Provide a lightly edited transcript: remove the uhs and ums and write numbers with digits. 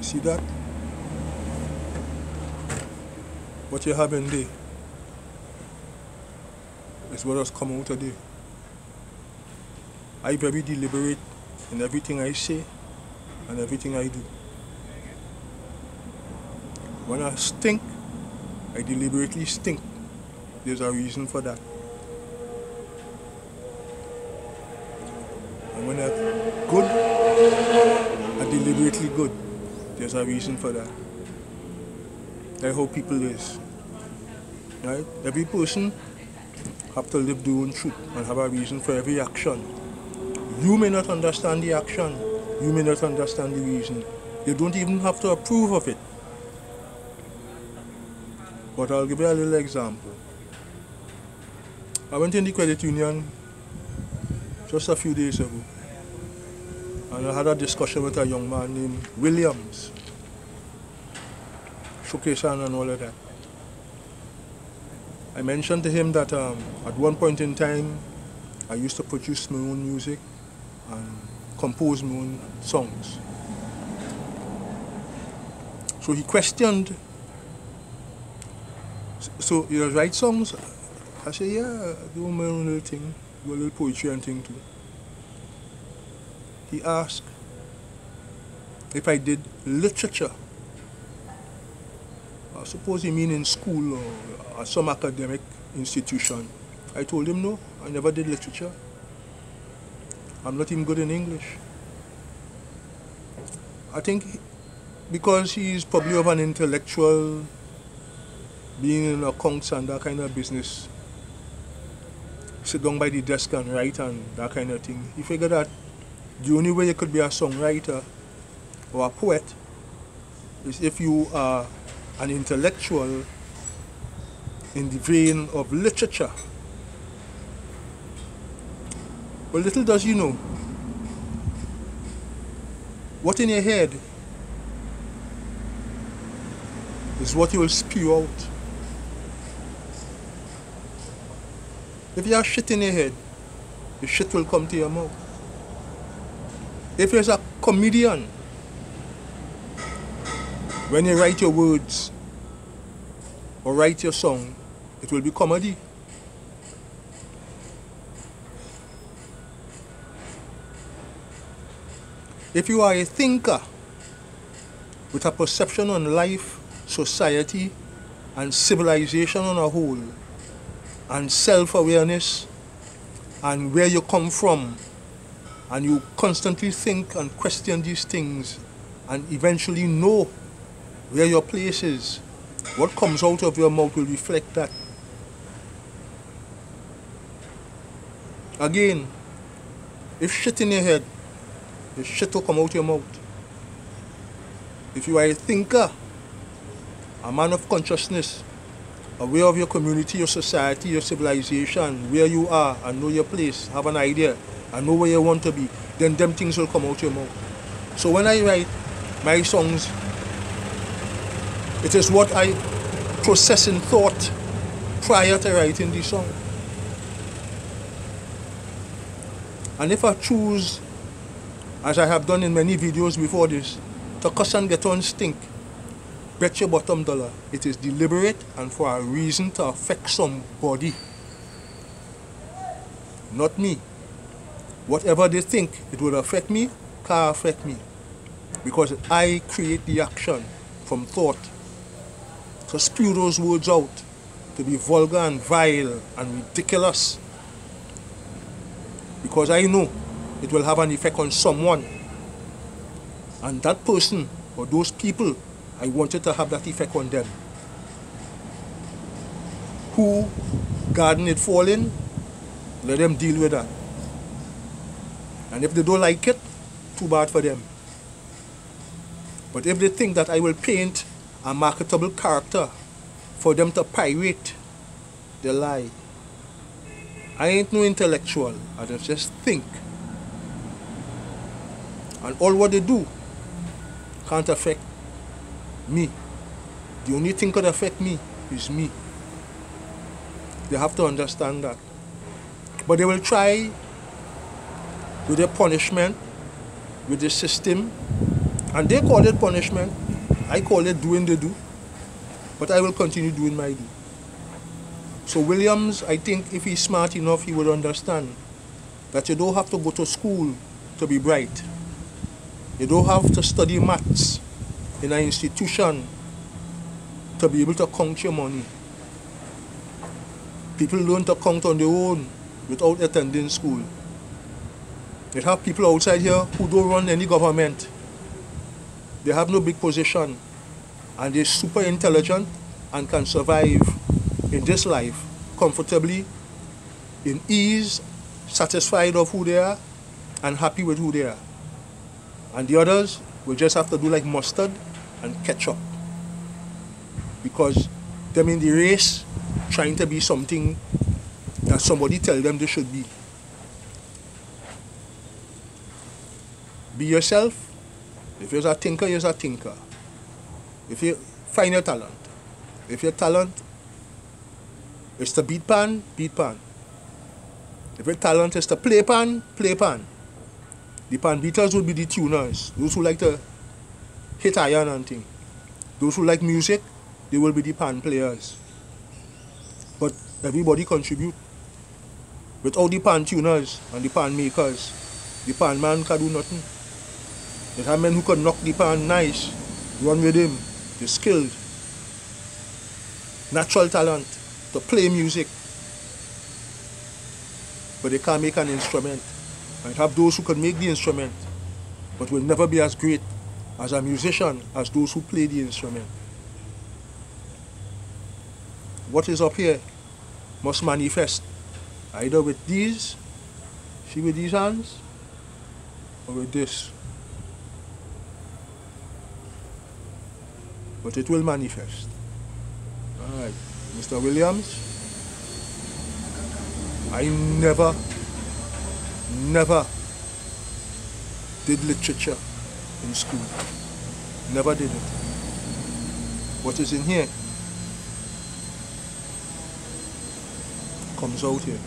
See that? What you have in there is what has come out today. I very deliberate in everything I say and everything I do. When I stink, I deliberately stink. There's a reason for that. And when I'm good, I deliberately good. There's a reason for that. That's how people is. Right? Every person have to live their own truth and have a reason for every action. You may not understand the action. You may not understand the reason. You don't even have to approve of it. But I'll give you a little example. I went in the credit union just a few days ago, and I had a discussion with a young man named Williams, Showcation and all of that. I mentioned to him that at one point in time I used to produce my own music and compose my own songs. So he questioned, so you write songs? I said, yeah, I do my own little thing, do a little poetry and thing too. He asked if I did literature. I suppose he mean in school or some academic institution. I told him no, I never did literature. I'm not even good in English. I think because he's probably of an intellectual, being in accounts and that kind of business, sit down by the desk and write and that kind of thing. He figured that the only way you could be a songwriter or a poet is if you are an intellectual in the vein of literature. But little does you know, what in your head is what you will spew out. If you have shit in your head, the shit will come to your mouth. If you're a comedian, when you write your words or write your song, it will be comedy. If you are a thinker with a perception on life, society, and civilization on a whole, and self-awareness, and where you come from, and you constantly think and question these things, and eventually know where your place is, what comes out of your mouth will reflect that. Again, if shit in your head, the shit will come out your mouth. If you are a thinker, a man of consciousness, aware of your community, your society, your civilization, where you are, and know your place, have an idea, and know where you want to be, then them things will come out your mouth. So when I write my songs, it is what I process in thought prior to writing the song. And if I choose, as I have done in many videos before this, to cuss and get on stink, bet your bottom dollar, it is deliberate and for a reason to affect somebody. Not me. Whatever they think it would affect me, can't affect me. Because I create the action from thought. To spew those words out, to be vulgar and vile and ridiculous. Because I know it will have an effect on someone. And that person or those people, I wanted to have that effect on them. Who garden it falling, let them deal with that. And if they don't like it, too bad for them. But if they think that I will paint a marketable character for them to pirate, they lie. I ain't no intellectual, I just think. And all what they do can't affect me. The only thing could affect me is me. They have to understand that. But they will try with their punishment, with the system, And they call it punishment. I call it doing the do. But I will continue doing my do. So Williams, I think if he's smart enough, he would understand that you don't have to go to school to be bright. You don't have to study maths in an institution to be able to count your money. People learn to count on their own without attending school. You have people outside here who don't run any government. They have no big position, and they're super intelligent and can survive in this life comfortably, in ease, satisfied of who they are, and happy with who they are. And the others will just have to do like mustard and ketchup, because they're in the race trying to be something that somebody tell them they should be. Be yourself. If you're a thinker, you're a thinker. If you find your talent. If your talent is to beat pan, beat pan. If your talent is to play pan, play pan. The pan beaters would be the tuners, those who like to hit iron and thing. Those who like music, they will be the pan players. But everybody contribute. Without the pan tuners and the pan makers, the pan man can do nothing. There are men who can knock the pan nice, run with him, they're skilled. Natural talent to play music, but they can't make an instrument. And have those who can make the instrument, but will never be as great as a musician as those who play the instrument. What is up here must manifest either with these, see with these hands, or with this. But it will manifest. Alright, Mr. Williams, I never did literature in school. Never did it. What is in here comes out here.